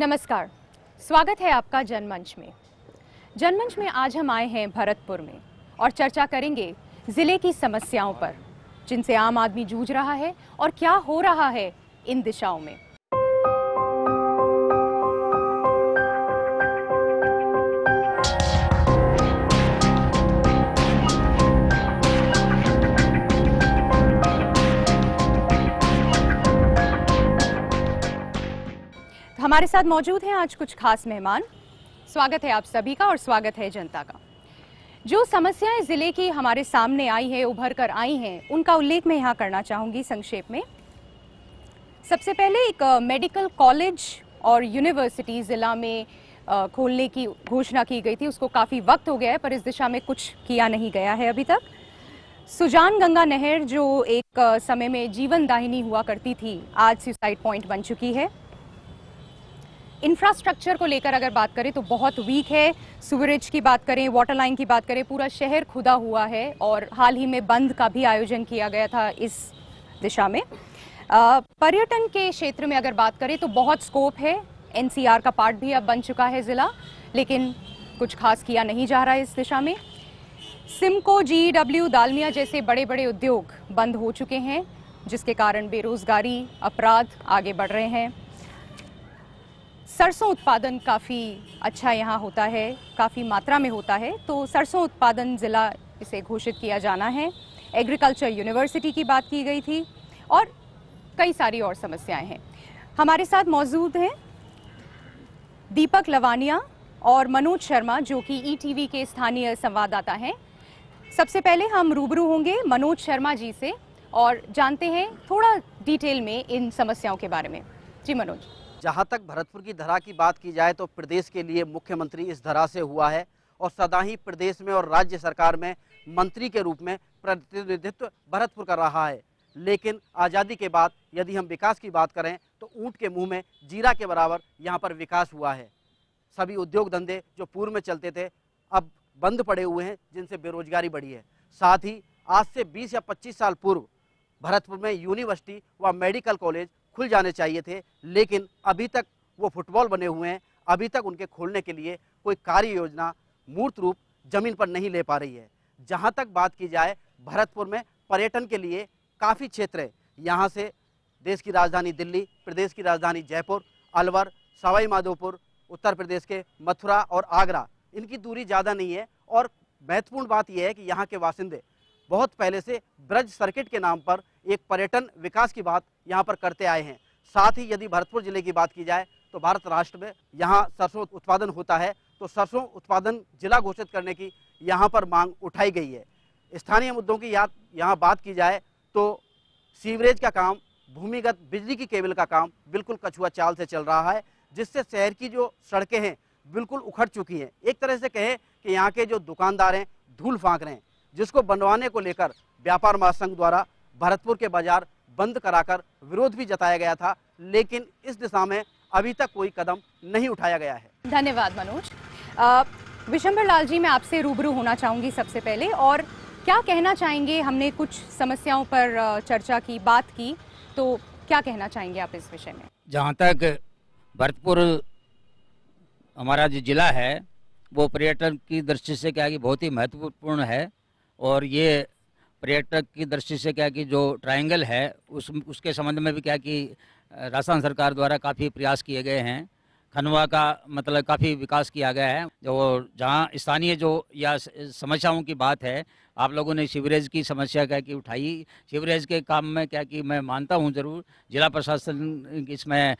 नमस्कार, स्वागत है आपका जनमंच में। जनमंच में आज हम आए हैं भरतपुर में और चर्चा करेंगे जिले की समस्याओं पर, जिनसे आम आदमी जूझ रहा है और क्या हो रहा है इन दिशाओं में। हमारे साथ मौजूद हैं आज कुछ खास मेहमान। स्वागत है आप सभी का और स्वागत है जनता का। जो समस्याएं जिले की हमारे सामने आई है, उभर कर आई हैं, उनका उल्लेख मैं यहाँ करना चाहूँगी संक्षेप में। सबसे पहले एक मेडिकल कॉलेज और यूनिवर्सिटी ज़िला में खोलने की घोषणा की गई थी। उसको काफ़ी वक्त हो गया है, पर इस दिशा में कुछ किया नहीं गया है अभी तक। सुजान गंगा नहर जो एक समय में जीवन दाहिनी हुआ करती थी, आज सुसाइड पॉइंट बन चुकी है। इंफ्रास्ट्रक्चर को लेकर अगर बात करें तो बहुत वीक है। सीवरेज की बात करें, वाटर लाइन की बात करें, पूरा शहर खुदा हुआ है और हाल ही में बंद का भी आयोजन किया गया था इस दिशा में। पर्यटन के क्षेत्र में अगर बात करें तो बहुत स्कोप है। एनसीआर का पार्ट भी अब बन चुका है ज़िला, लेकिन कुछ खास किया नहीं जा रहा है इस दिशा में। सिमको, जीडब्ल्यू, दालमिया जैसे बड़े बड़े उद्योग बंद हो चुके हैं, जिसके कारण बेरोजगारी, अपराध आगे बढ़ रहे हैं। सरसों उत्पादन काफ़ी अच्छा यहाँ होता है, काफ़ी मात्रा में होता है, तो सरसों उत्पादन ज़िला इसे घोषित किया जाना है। एग्रीकल्चर यूनिवर्सिटी की बात की गई थी और कई सारी और समस्याएं हैं। हमारे साथ मौजूद हैं दीपक लवानिया और मनोज शर्मा, जो कि ईटीवी के स्थानीय संवाददाता हैं। सबसे पहले हम रूबरू होंगे मनोज शर्मा जी से और जानते हैं थोड़ा डिटेल में इन समस्याओं के बारे में। जी मनोज। जहाँ तक भरतपुर की धरा की बात की जाए तो प्रदेश के लिए मुख्यमंत्री इस धरा से हुआ है और सदा ही प्रदेश में और राज्य सरकार में मंत्री के रूप में प्रतिनिधित्व भरतपुर कर रहा है। लेकिन आज़ादी के बाद यदि हम विकास की बात करें तो ऊंट के मुंह में जीरा के बराबर यहाँ पर विकास हुआ है। सभी उद्योग धंधे जो पूर्व में चलते थे अब बंद पड़े हुए हैं, जिनसे बेरोजगारी बढ़ी है। साथ ही आज से 20 या 25 साल पूर्व भरतपुर में यूनिवर्सिटी व मेडिकल कॉलेज खुल जाने चाहिए थे, लेकिन अभी तक वो फुटबॉल बने हुए हैं। अभी तक उनके खोलने के लिए कोई कार्य योजना मूर्त रूप जमीन पर नहीं ले पा रही है। जहां तक बात की जाए भरतपुर में पर्यटन के लिए काफ़ी क्षेत्र है। यहाँ से देश की राजधानी दिल्ली, प्रदेश की राजधानी जयपुर, अलवर, सवाई माधोपुर, उत्तर प्रदेश के मथुरा और आगरा, इनकी दूरी ज़्यादा नहीं है। और महत्वपूर्ण बात यह है कि यहाँ के बासिंदे बहुत पहले से ब्रज सर्किट के नाम पर एक पर्यटन विकास की बात यहाँ पर करते आए हैं। साथ ही यदि भरतपुर जिले की बात की जाए तो भारत राष्ट्र में यहाँ सरसों उत्पादन होता है, तो सरसों उत्पादन जिला घोषित करने की यहाँ पर मांग उठाई गई है। स्थानीय मुद्दों की यहाँ बात की जाए तो सीवरेज का काम, भूमिगत बिजली की केबल का काम बिल्कुल कछुआ चाल से चल रहा है, जिससे शहर की जो सड़कें हैं बिल्कुल उखड़ चुकी हैं। एक तरह से कहें कि यहाँ के जो दुकानदार हैं धूल फाँक रहे हैं, जिसको बनवाने को लेकर व्यापार महासंघ द्वारा भरतपुर के बाजार बंद कराकर विरोध भी जताया गया था, लेकिन इस दिशा में अभी तक कोई कदम नहीं उठाया गया है। धन्यवाद मनोज। विशंबर लाल जी, मैं आपसे रूबरू होना चाहूँगी सबसे पहले, और क्या कहना चाहेंगे? हमने कुछ समस्याओं पर चर्चा की, बात की, तो क्या कहना चाहेंगे आप इस विषय में? जहाँ तक भरतपुर हमारा जो जिला है वो पर्यटन की दृष्टि से क्या कि बहुत ही महत्वपूर्ण है, और ये पर्यटक की दृष्टि से क्या कि जो ट्रायंगल है उसके संबंध में भी क्या कि राजस्थान सरकार द्वारा काफ़ी प्रयास किए गए हैं। खनवा का मतलब काफ़ी विकास किया गया है। जो जहाँ स्थानीय जो या समस्याओं की बात है, आप लोगों ने सीवरेज की समस्या क्या कि उठाई। सीवरेज के काम में क्या कि मैं मानता हूँ ज़रूर जिला प्रशासन इसमें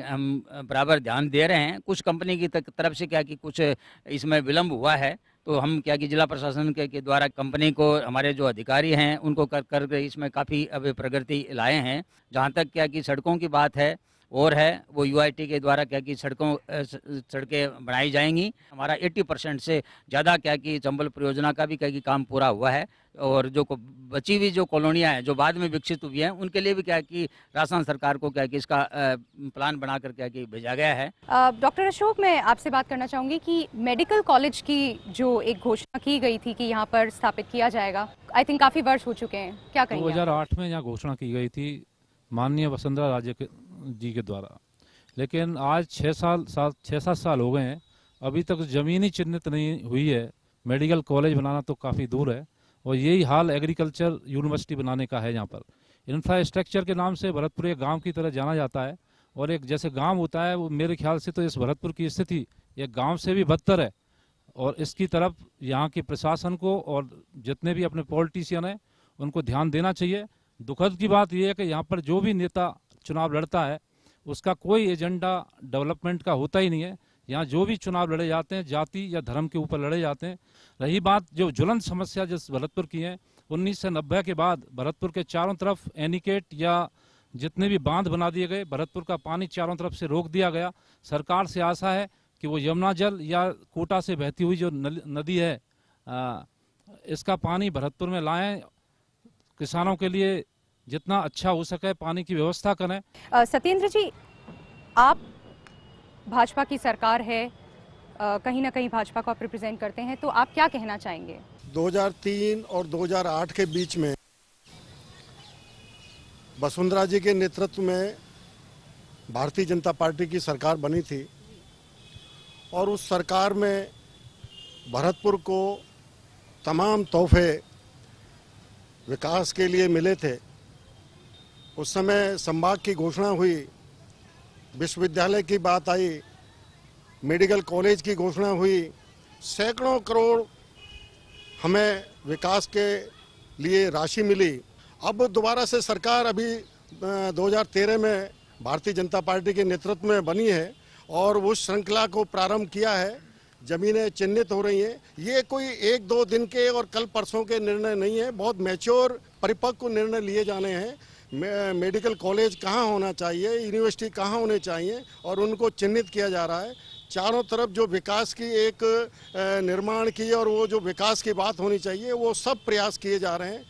हम बराबर ध्यान दे रहे हैं। कुछ कंपनी की तरफ से क्या कि कुछ इसमें विलम्ब हुआ है, तो हम क्या कि जिला प्रशासन के द्वारा कंपनी को, हमारे जो अधिकारी हैं उनको कर इसमें काफ़ी अब प्रगति लाए हैं। जहाँ तक क्या कि सड़कों की बात है और है, वो यूआईटी के द्वारा क्या कि सड़कें बनाई जाएंगी। हमारा 80% से ज़्यादा क्या कि चंबल परियोजना का भी क्या कि काम पूरा हुआ है, और जो बची हुई जो कॉलोनियाँ हैं जो बाद में विकसित हुई हैं उनके लिए भी क्या कि राजस्थान सरकार को क्या कि इसका प्लान बनाकर क्या कि भेजा गया है। डॉक्टर अशोक, मैं आपसे बात करना चाहूँगी कि मेडिकल कॉलेज की जो एक घोषणा की गई थी कि यहाँ पर स्थापित किया जाएगा, आई थिंक काफ़ी वर्ष हो चुके हैं, क्या कहेंगे? 2008 में यहाँ घोषणा की गई थी माननीय वसुंधरा राजे जी के द्वारा, लेकिन आज 6-7 साल हो गए हैं, अभी तक ज़मीन ही चिन्हित नहीं हुई है। मेडिकल कॉलेज बनाना तो काफ़ी दूर है, और यही हाल एग्रीकल्चर यूनिवर्सिटी बनाने का है। यहाँ पर इंफ्रास्ट्रक्चर के नाम से भरतपुर एक गांव की तरह जाना जाता है, और एक जैसे गांव होता है, वो मेरे ख्याल से तो इस भरतपुर की स्थिति एक गांव से भी बदतर है। और इसकी तरफ यहाँ के प्रशासन को और जितने भी अपने पॉलिटिशियन हैं उनको ध्यान देना चाहिए। दुखद की बात यह है कि यहाँ पर जो भी नेता चुनाव लड़ता है उसका कोई एजेंडा डेवलपमेंट का होता ही नहीं है। यहाँ जो भी चुनाव लड़े जाते हैं जाति या धर्म के ऊपर लड़े जाते हैं। रही बात जो ज्वलंत समस्या जिस भरतपुर की है, 1990 के बाद भरतपुर के चारों तरफ एनीकेट या जितने भी बांध बना दिए गए, भरतपुर का पानी चारों तरफ से रोक दिया गया। सरकार से आशा है कि वो यमुना जल या कोटा से बहती हुई जो नदी है इसका पानी भरतपुर में लाएं, किसानों के लिए जितना अच्छा हो सके पानी की व्यवस्था करें। सत्येंद्र जी, आप भाजपा की सरकार है, कहीं ना कहीं भाजपा को आप रिप्रेजेंट करते हैं, तो आप क्या कहना चाहेंगे? 2003 और 2008 के बीच में वसुंधरा जी के नेतृत्व में भारतीय जनता पार्टी की सरकार बनी थी, और उस सरकार में भरतपुर को तमाम तोहफे विकास के लिए मिले थे। उस समय संभाग की घोषणा हुई, विश्वविद्यालय की बात आई, मेडिकल कॉलेज की घोषणा हुई, सैकड़ों करोड़ हमें विकास के लिए राशि मिली। अब दोबारा से सरकार अभी 2013 में भारतीय जनता पार्टी के नेतृत्व में बनी है, और उस श्रृंखला को प्रारंभ किया है। ज़मीनें चिन्हित हो रही हैं। ये कोई 1-2 दिन के और कल परसों के निर्णय नहीं है, बहुत मैच्योर परिपक्व निर्णय लिए जाने हैं। मेडिकल कॉलेज कहाँ होना चाहिए, यूनिवर्सिटी कहाँ होने चाहिए, और उनको चिन्हित किया जा रहा है। चारों तरफ जो विकास की एक निर्माण की और वो जो विकास की बात होनी चाहिए, वो सब प्रयास किए जा रहे हैं।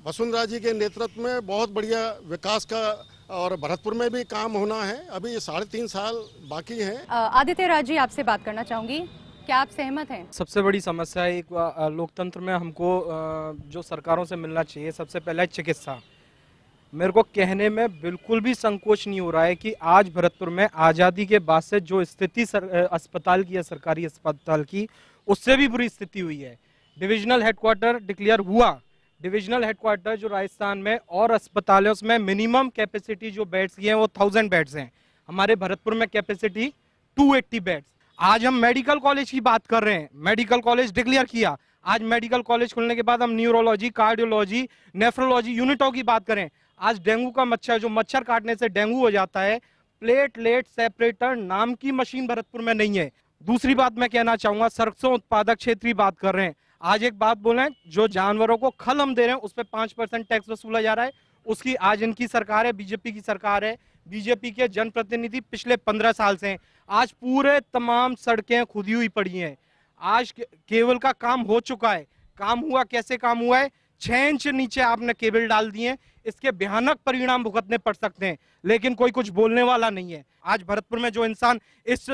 वसुंधरा जी के नेतृत्व में बहुत बढ़िया विकास का, और भरतपुर में भी काम होना है। अभी 3.5 साल बाकी हैं। आदित्य राज जी, आपसे बात करना चाहूंगी, क्या आप सहमत हैं? सबसे बड़ी समस्या है एक लोकतंत्र में हमको जो सरकारों से मिलना चाहिए, सबसे पहले चिकित्सा। मेरे को कहने में बिल्कुल भी संकोच नहीं हो रहा है कि आज भरतपुर में आज़ादी के बाद से जो स्थिति अस्पताल की है, सरकारी अस्पताल की, उससे भी बुरी स्थिति हुई है। डिविजनल हेडक्वार्टर डिक्लेयर हुआ, डिविजनल हेडक्वार्टर जो राजस्थान में और अस्पतालों में मिनिमम कैपेसिटी जो बेड्स की हैं वो 1000 बेड्स हैं। हमारे भरतपुर में कैपेसिटी 280 बेड्स। आज हम मेडिकल कॉलेज की बात कर रहे हैं, मेडिकल कॉलेज डिक्लेयर किया। आज मेडिकल कॉलेज खुलने के बाद हम न्यूरोलॉजी, कार्डियोलॉजी, नेफ्रोलॉजी यूनिटों की बात करें। आज डेंगू का मच्छर, जो मच्छर काटने से डेंगू हो जाता है, प्लेटलेट सेपरेटर नाम की मशीन भरतपुर में नहीं है। दूसरी बात मैं कहना चाहूंगा, सरसों उत्पादक क्षेत्र की बात कर रहे हैं। आज एक बात बोले, जो जानवरों को खल हम दे रहे हैं उस पर 5% टैक्स वसूला जा रहा है। उसकी आज इनकी सरकार है, बीजेपी की सरकार है। बीजेपी के जनप्रतिनिधि पिछले 15 साल से हैं। आज पूरे तमाम सड़कें खुदी हुई पड़ी हैं। आज केबल का काम हो चुका है। काम हुआ, कैसे काम हुआ है? 6 इंच नीचे आपने केबल डाल दिए, इसके भयानक परिणाम भुगतने पड़ सकते हैं, लेकिन कोई कुछ बोलने वाला नहीं है। आज भरतपुर में जो इंसान इस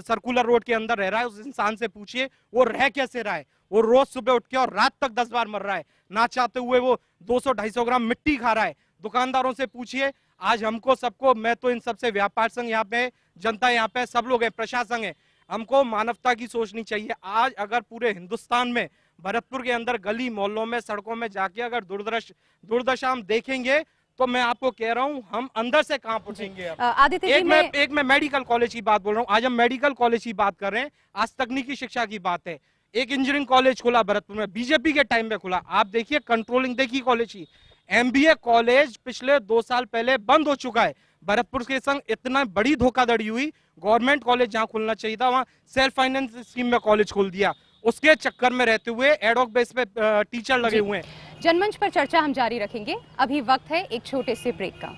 सर्कुलर रोड के अंदर रह रहा है, उस इंसान से पूछिए वो रह कैसे रहा है। वो रोज सुबह उठ के और रात तक 10 बार मर रहा है, ना चाहते हुए वो 200-250 ग्राम मिट्टी खा रहा है। दुकानदारों से पूछिए, आज हमको सबको, मैं तो इन सबसे व्यापार संघ यहाँ पे, जनता यहाँ पे, सब लोग हैं, प्रशासन है, हमको मानवता की सोचनी चाहिए। आज अगर पूरे हिंदुस्तान में भरतपुर के अंदर गली मोहल्लों में, सड़कों में जाके अगर दुर्दशा हम देखेंगे तो मैं आपको कह रहा हूं हम अंदर से कांप उठेंगे। आदित्य जी, एक मैं मेडिकल कॉलेज की बात बोल रहा हूं। आज हम मेडिकल कॉलेज की बात कर रहे हैं, आज तकनीकी शिक्षा की बात है। एक इंजीनियरिंग कॉलेज खुला भरतपुर में, बीजेपी के टाइम में खुला। आप देखिए कंट्रोलिंग देखिए कॉलेज की। MBA कॉलेज पिछले 2 साल पहले बंद हो चुका है। भरतपुर के संग इतना बड़ी धोखाधड़ी हुई। गवर्नमेंट कॉलेज जहां खुलना चाहिए था वहां सेल्फ फाइनेंस स्कीम में कॉलेज खोल दिया। उसके चक्कर में रहते हुए एडॉक बेस पे टीचर लगे हुए हैं। जनमंच पर चर्चा हम जारी रखेंगे। अभी वक्त है एक छोटे से ब्रेक का।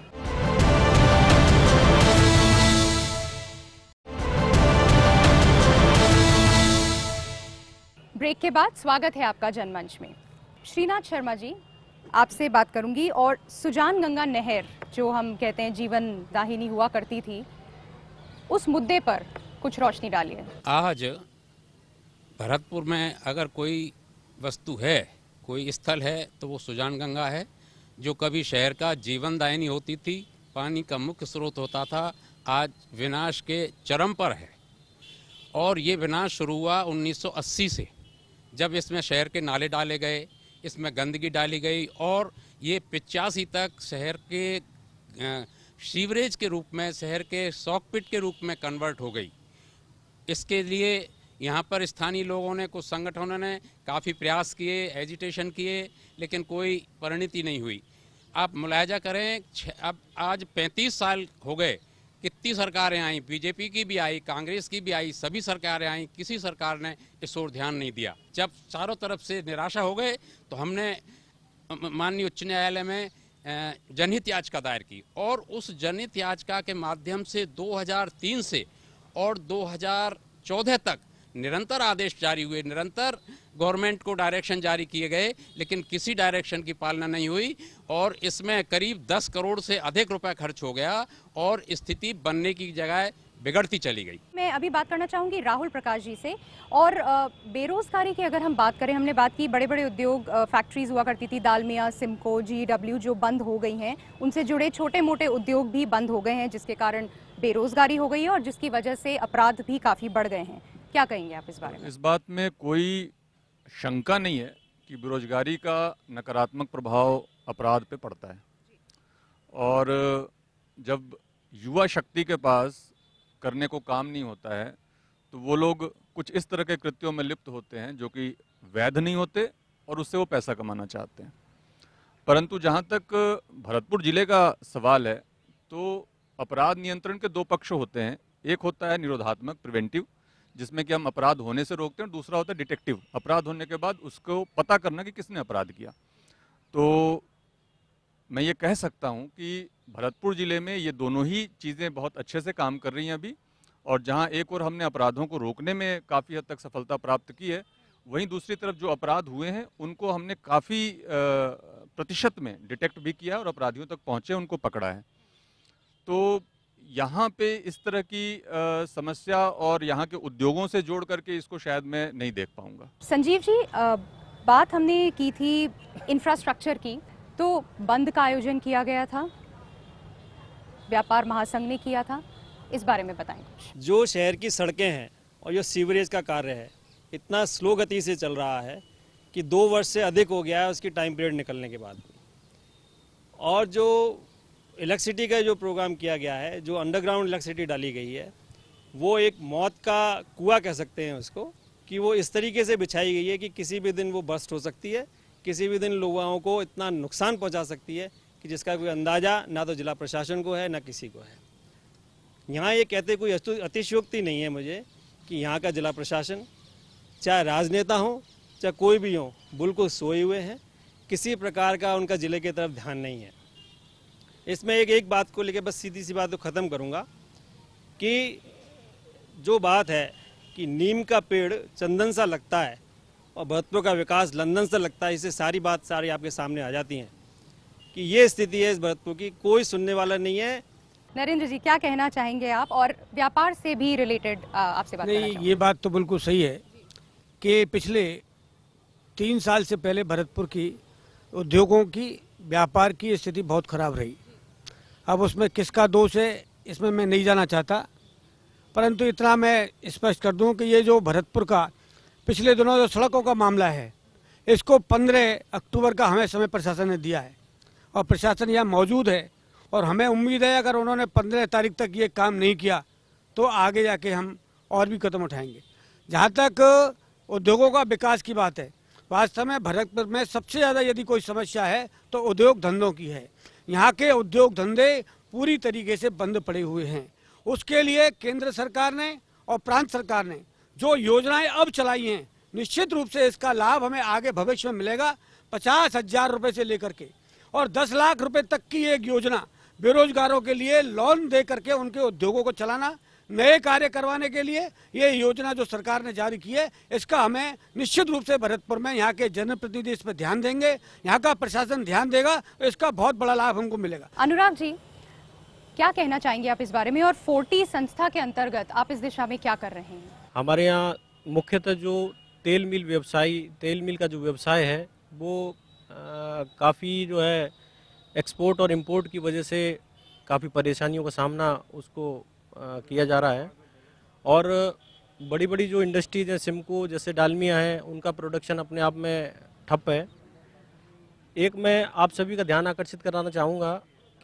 ब्रेक के बाद स्वागत है आपका जनमंच में। श्रीनाथ शर्मा जी, आपसे बात करूंगी और सुजान गंगा नहर, जो हम कहते हैं जीवन दाहिनी हुआ करती थी, उस मुद्दे पर कुछ रोशनी डालिए। आज भरतपुर में अगर कोई वस्तु है, कोई स्थल है, तो वो सुजान गंगा है, जो कभी शहर का जीवन दायिनी होती थी, पानी का मुख्य स्रोत होता था। आज विनाश के चरम पर है। और ये विनाश शुरू हुआ 1980 से, जब इसमें शहर के नाले डाले गए, इसमें गंदगी डाली गई और ये 85 तक शहर के सीवरेज के रूप में, शहर के सॉकपिट के रूप में कन्वर्ट हो गई। इसके लिए यहाँ पर स्थानीय लोगों ने, कुछ संगठनों ने काफ़ी प्रयास किए, एजिटेशन किए, लेकिन कोई परिणति नहीं हुई। आप मुलाहिजा करें, अब आज 35 साल हो गए, कितनी सरकारें आई, बीजेपी की भी आई, कांग्रेस की भी आई, सभी सरकारें आई, किसी सरकार ने इस ओर ध्यान नहीं दिया। जब चारों तरफ से निराशा हो गए तो हमने माननीय उच्च न्यायालय में जनहित याचिका दायर की और उस जनहित याचिका के माध्यम से 2003 से और 2014 तक निरंतर आदेश जारी हुए, निरंतर गवर्नमेंट को डायरेक्शन जारी किए गए, लेकिन किसी डायरेक्शन की पालना नहीं हुई और इसमें करीब 10 करोड़ से अधिक रुपए खर्च हो गया और स्थिति बनने की जगह बिगड़ती चली गई। मैं अभी बात करना चाहूंगी राहुल प्रकाश जी से। और बेरोजगारी की अगर हम बात करें, हमने बात की बड़े बड़े उद्योग, फैक्ट्रीज हुआ करती थी, दालमिया, सिमको, GW जो बंद हो गई हैं, उनसे जुड़े छोटे मोटे उद्योग भी बंद हो गए हैं, जिसके कारण बेरोजगारी हो गई है और जिसकी वजह से अपराध भी काफ़ी बढ़ गए हैं। क्या कहेंगे आप इस बारे में? इस बात में कोई शंका नहीं है कि बेरोजगारी का नकारात्मक प्रभाव अपराध पे पड़ता है। और जब युवा शक्ति के पास करने को काम नहीं होता है तो वो लोग कुछ इस तरह के कृत्यों में लिप्त होते हैं जो कि वैध नहीं होते और उससे वो पैसा कमाना चाहते हैं। परंतु जहाँ तक भरतपुर जिले का सवाल है तो अपराध नियंत्रण के दो पक्ष होते हैं। एक होता है निरोधात्मक, प्रिवेंटिव, जिसमें कि हम अपराध होने से रोकते हैं, और दूसरा होता है डिटेक्टिव, अपराध होने के बाद उसको पता करना कि किसने अपराध किया। तो मैं ये कह सकता हूँ कि भरतपुर जिले में ये दोनों ही चीज़ें बहुत अच्छे से काम कर रही हैं अभी। और जहाँ एक और हमने अपराधों को रोकने में काफ़ी हद तक सफलता प्राप्त की है, वहीं दूसरी तरफ जो अपराध हुए हैं उनको हमने काफ़ी प्रतिशत में डिटेक्ट भी किया और अपराधियों तक पहुँचे, उनको पकड़ा है। तो यहाँ पे इस तरह की समस्या और यहाँ के उद्योगों से जोड़ करके इसको शायद मैं नहीं देख पाऊंगा। संजीव जी, बात हमने की थी इंफ्रास्ट्रक्चर की, तो बंद का आयोजन किया गया था, व्यापार महासंघ ने किया था, इस बारे में बताएं कुछ। जो शहर की सड़कें हैं और जो सीवरेज का कार्य है इतना स्लो गति से चल रहा है कि 2 वर्ष से अधिक हो गया है उसकी टाइम पीरियड निकलने के बाद। और जो इलेक्ट्रिसिटी का जो प्रोग्राम किया गया है, जो अंडरग्राउंड इलेक्ट्रिसिटी डाली गई है, वो एक मौत का कुआं कह सकते हैं उसको, कि वो इस तरीके से बिछाई गई है कि किसी भी दिन वो बर्स्ट हो सकती है, किसी भी दिन लोगों को इतना नुकसान पहुंचा सकती है कि जिसका कोई अंदाज़ा ना तो जिला प्रशासन को है ना किसी को है। यहाँ ये कहते कोई अतिशयोक्ति नहीं है मुझे कि यहाँ का जिला प्रशासन, चाहे राजनेता हो चाहे कोई भी हो, बिल्कुल सोए हुए हैं, किसी प्रकार का उनका जिले की तरफ ध्यान नहीं है। इसमें एक बात को लेकर बस सीधी सी बात तो ख़त्म करूँगा कि जो बात है कि नीम का पेड़ चंदन सा लगता है और भरतपुर का विकास लंदन से लगता है, इससे सारी बात सारी आपके सामने आ जाती हैं कि ये स्थिति है इस भरतपुर की, कोई सुनने वाला नहीं है। नरेंद्र जी, क्या कहना चाहेंगे आप? और व्यापार से भी रिलेटेड आपसे बात करना चाहूंगी। ये बात तो बिल्कुल सही है कि पिछले 3 साल से पहले भरतपुर की उद्योगों की, व्यापार की स्थिति बहुत खराब रही। अब उसमें किसका दोष है इसमें मैं नहीं जाना चाहता, परंतु इतना मैं स्पष्ट कर दूं कि ये जो भरतपुर का पिछले दिनों जो सड़कों का मामला है, इसको 15 अक्टूबर का हमें समय प्रशासन ने दिया है और प्रशासन यहाँ मौजूद है और हमें उम्मीद है अगर उन्होंने 15 तारीख तक ये काम नहीं किया तो आगे जाके हम और भी कदम उठाएंगे। जहाँ तक उद्योगों का विकास की बात है, वास्तव में भरतपुर में सबसे ज़्यादा यदि कोई समस्या है तो उद्योग धंधों की है। यहाँ के उद्योग धंधे पूरी तरीके से बंद पड़े हुए हैं। उसके लिए केंद्र सरकार ने और प्रांत सरकार ने जो योजनाएं अब चलाई हैं, निश्चित रूप से इसका लाभ हमें आगे भविष्य में मिलेगा। 50,000 रुपये से लेकर के और 10 लाख रुपए तक की एक योजना बेरोजगारों के लिए लोन दे करके उनके उद्योगों को चलाना, नए कार्य करवाने के लिए ये योजना जो सरकार ने जारी की है, इसका हमें निश्चित रूप से भरतपुर में यहाँ के जनप्रतिनिधि इस पर ध्यान देंगे, यहाँ का प्रशासन ध्यान देगा तो इसका बहुत बड़ा लाभ हमको मिलेगा। अनुराग जी, क्या कहना चाहेंगे आप इस बारे में, और 40 संस्था के अंतर्गत आप इस दिशा में क्या कर रहे हैं? हमारे यहाँ मुख्यतः जो तेल मिल का जो व्यवसाय है वो काफ़ी जो है एक्सपोर्ट और इंपोर्ट की वजह से काफ़ी परेशानियों का सामना उसको किया जा रहा है। और बड़ी बड़ी जो इंडस्ट्रीज हैं, सिमको जैसे डालमिया है, उनका प्रोडक्शन अपने आप में ठप है। एक मैं आप सभी का ध्यान आकर्षित कराना चाहूँगा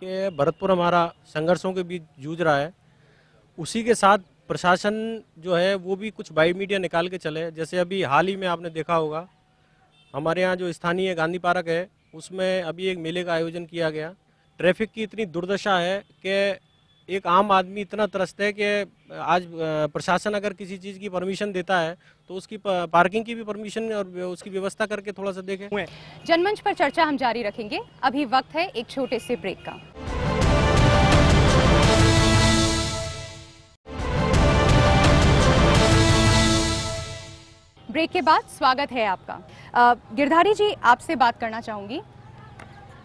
कि भरतपुर हमारा संघर्षों के बीच जूझ रहा है, उसी के साथ प्रशासन जो है वो भी कुछ बाई मीडिया निकाल के चले। जैसे अभी हाल ही में आपने देखा होगा, हमारे यहाँ जो स्थानीय गांधी पार्क है उसमें अभी एक मेले का आयोजन किया गया। ट्रैफिक की इतनी दुर्दशा है कि एक आम आदमी इतना त्रस्त है कि आज प्रशासन अगर किसी चीज़ की परमिशन देता है तो उसकी पार्किंग की भी परमिशन और उसकी व्यवस्था करके थोड़ा सा देखें। जनमंच पर चर्चा हम जारी रखेंगे, अभी वक्त है एक छोटे से ब्रेक का। ब्रेक के बाद स्वागत है आपका। गिरधारी जी, आपसे बात करना चाहूंगी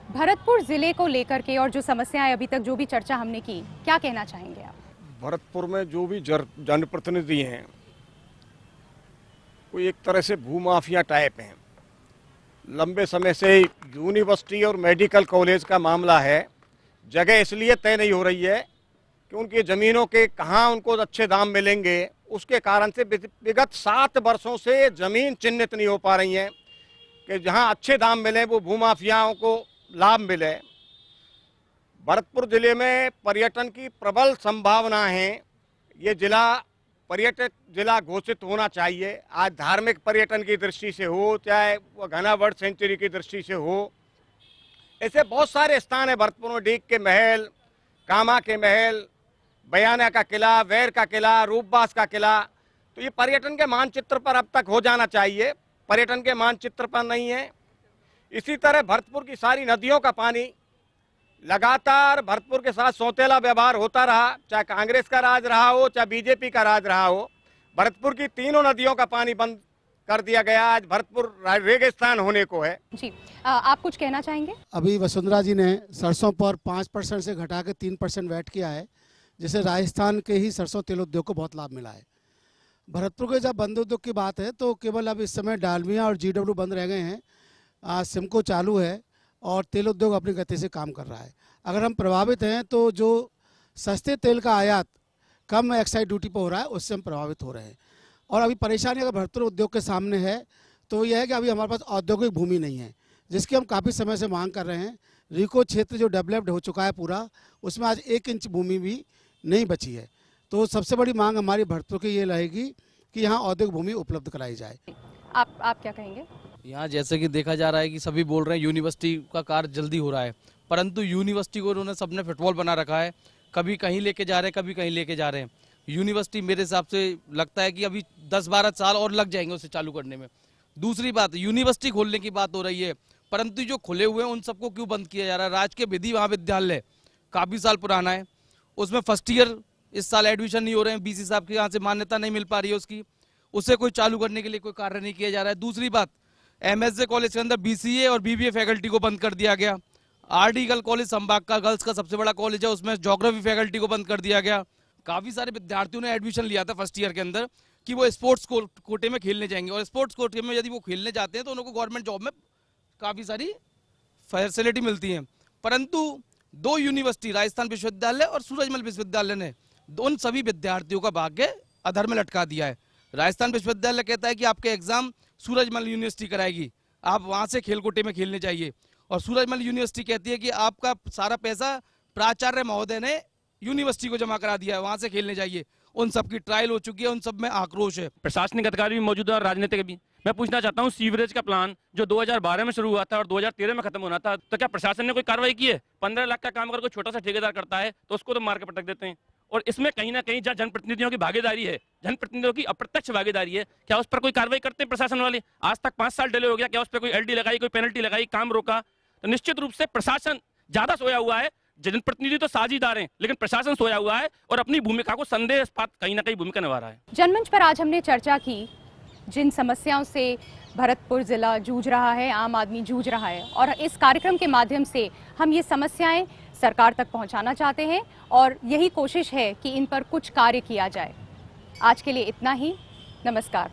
भरतपुर जिले को लेकर के, और जो समस्याएं अभी तक जो भी चर्चा हमने की, क्या कहना चाहेंगे आप? भरतपुर में जो भी जनप्रतिनिधि हैं वो एक तरह से भूमाफिया टाइप हैं। लंबे समय से यूनिवर्सिटी और मेडिकल कॉलेज का मामला है, जगह इसलिए तय नहीं हो रही है कि उनकी ज़मीनों के कहाँ उनको अच्छे दाम मिलेंगे, उसके कारण से विगत 7 वर्षों से ज़मीन चिन्हित नहीं हो पा रही हैं कि जहाँ अच्छे दाम मिले वो भूमाफियाओं को लाभ मिले। भरतपुर जिले में पर्यटन की प्रबल संभावना है, ये जिला पर्यटक जिला घोषित होना चाहिए। आज धार्मिक पर्यटन की दृष्टि से हो, चाहे वो घना बर्ड सेंचुरी की दृष्टि से हो, ऐसे बहुत सारे स्थान है भरतपुर में। डीक के महल, कामा के महल, बयाना का किला, वैर का किला, रूपबास का किला, तो ये पर्यटन के मानचित्र पर अब तक हो जाना चाहिए, पर्यटन के मानचित्र पर नहीं है। इसी तरह भरतपुर की सारी नदियों का पानी लगातार भरतपुर के साथ सौतेला व्यवहार होता रहा, चाहे कांग्रेस का राज रहा हो, चाहे बीजेपी का राज रहा हो। भरतपुर की तीनों नदियों का पानी बंद कर दिया गया, आज भरतपुर रेगिस्तान होने को है। जी, आप कुछ कहना चाहेंगे? अभी वसुंधरा जी ने सरसों पर 5% से घटा के 3% वैट किया है, जिससे राजस्थान के ही सरसों तेल उद्योग को बहुत लाभ मिला है। भरतपुर के जब बंद उद्योग की बात है तो केवल अब इस समय डालमिया और GW बंद रह गए हैं, सिमको चालू है और तेल उद्योग अपनी गति से काम कर रहा है। अगर हम प्रभावित हैं तो जो सस्ते तेल का आयात कम एक्साइज ड्यूटी पर हो रहा है उससे हम प्रभावित हो रहे हैं। और अभी परेशानी अगर भरतपुर उद्योग के सामने है तो यह है कि अभी हमारे पास औद्योगिक भूमि नहीं है, जिसकी हम काफ़ी समय से मांग कर रहे हैं। रिको क्षेत्र जो डेवलप्ड हो चुका है पूरा, उसमें आज 1 इंच भूमि भी नहीं बची है। तो सबसे बड़ी मांग हमारी भरतपुर की ये रहेगी कि यहाँ औद्योगिक भूमि उपलब्ध कराई जाए। आप क्या कहेंगे? यहाँ जैसे कि देखा जा रहा है कि सभी बोल रहे हैं यूनिवर्सिटी का कार्य जल्दी हो रहा है, परंतु यूनिवर्सिटी को उन्होंने सबने फुटबॉल बना रखा है, कभी कहीं लेके जा रहे हैं, कभी कहीं लेके जा रहे हैं। यूनिवर्सिटी मेरे हिसाब से लगता है कि अभी 10-12 साल और लग जाएंगे उसे चालू करने में। दूसरी बात, यूनिवर्सिटी खोलने की बात हो रही है, परंतु जो खुले हुए हैं उन सबको क्यों बंद किया जा रहा है? राजकीय विधि महाविद्यालय काफ़ी साल पुराना है, उसमें फर्स्ट ईयर इस साल एडमिशन नहीं हो रहे हैं, BC साहब के यहाँ से मान्यता नहीं मिल पा रही है उसकी, उसे कोई चालू करने के लिए कोई कार्य नहीं किया जा रहा है। दूसरी बात, MSJ कॉलेज के अंदर BCA और BBA फैकल्टी को बंद कर दिया गया। RD गर्ल कॉलेज संभाग का गर्ल्स का सबसे बड़ा कॉलेज है, उसमें ज्योग्राफी फैकल्टी को बंद कर दिया गया। काफ़ी सारे विद्यार्थियों ने एडमिशन लिया था फर्स्ट ईयर के अंदर कि वो स्पोर्ट्स कोटे में खेलने जाएंगे, और स्पोर्ट्स कोटे में यदि वो खेलने जाते हैं तो उनको गवर्नमेंट जॉब में काफ़ी सारी फैसिलिटी मिलती हैं। परंतु 2 यूनिवर्सिटी, राजस्थान विश्वविद्यालय और सूरजमल विश्वविद्यालय ने उन सभी विद्यार्थियों का भाग्य अधर में लटका दिया है। राजस्थान विश्वविद्यालय कहता है कि आपके एग्जाम सूरजमल यूनिवर्सिटी कराएगी, आप वहाँ से खेल कोटे में खेलने जाइए, और सूरजमल यूनिवर्सिटी कहती है कि आपका सारा पैसा प्राचार्य महोदय ने यूनिवर्सिटी को जमा करा दिया है, वहाँ से खेलने जाइए। उन सब की ट्रायल हो चुकी है, उन सब में आक्रोश है। प्रशासनिक अधिकारी भी मौजूद है और राजनीतिक भी। मैं पूछना चाहता हूँ, सीवरेज का प्लान जो 2012 में शुरू हुआ था और 2013 में खत्म होना था, तो क्या प्रशासन ने कोई कार्रवाई की है? 15 लाख का काम अगर कोई छोटा सा ठेकेदार करता है तो उसको तो मार के पटक देते हैं। और इसमें कहीं ना कहीं जहाँ जनप्रतिनिधियों की भागीदारी है, जनप्रतिनिधियों की अप्रत्यक्ष भागीदारी है, क्या उस पर कोई कार्रवाई करते हैं प्रशासन वाले? आज तक 5 साल डिले हो गया, क्या उस पर कोई LD लगाई, कोई पेनल्टी लगाई, काम रोका? तो निश्चित रूप से प्रशासन ज्यादा सोया हुआ है। जनप्रतिनिधि तो साझीदार हैं, लेकिन प्रशासन सोया हुआ है और अपनी भूमिका को संदेहास्पद कहीं ना कहीं भूमिका निभा रहा है। जनमंच पर आज हमने चर्चा की जिन समस्याओं से भरतपुर जिला जूझ रहा है, आम आदमी जूझ रहा है, और इस कार्यक्रम के माध्यम से हम ये समस्याएं सरकार तक पहुंचाना चाहते हैं और यही कोशिश है कि इन पर कुछ कार्य किया जाए। आज के लिए इतना ही, नमस्कार।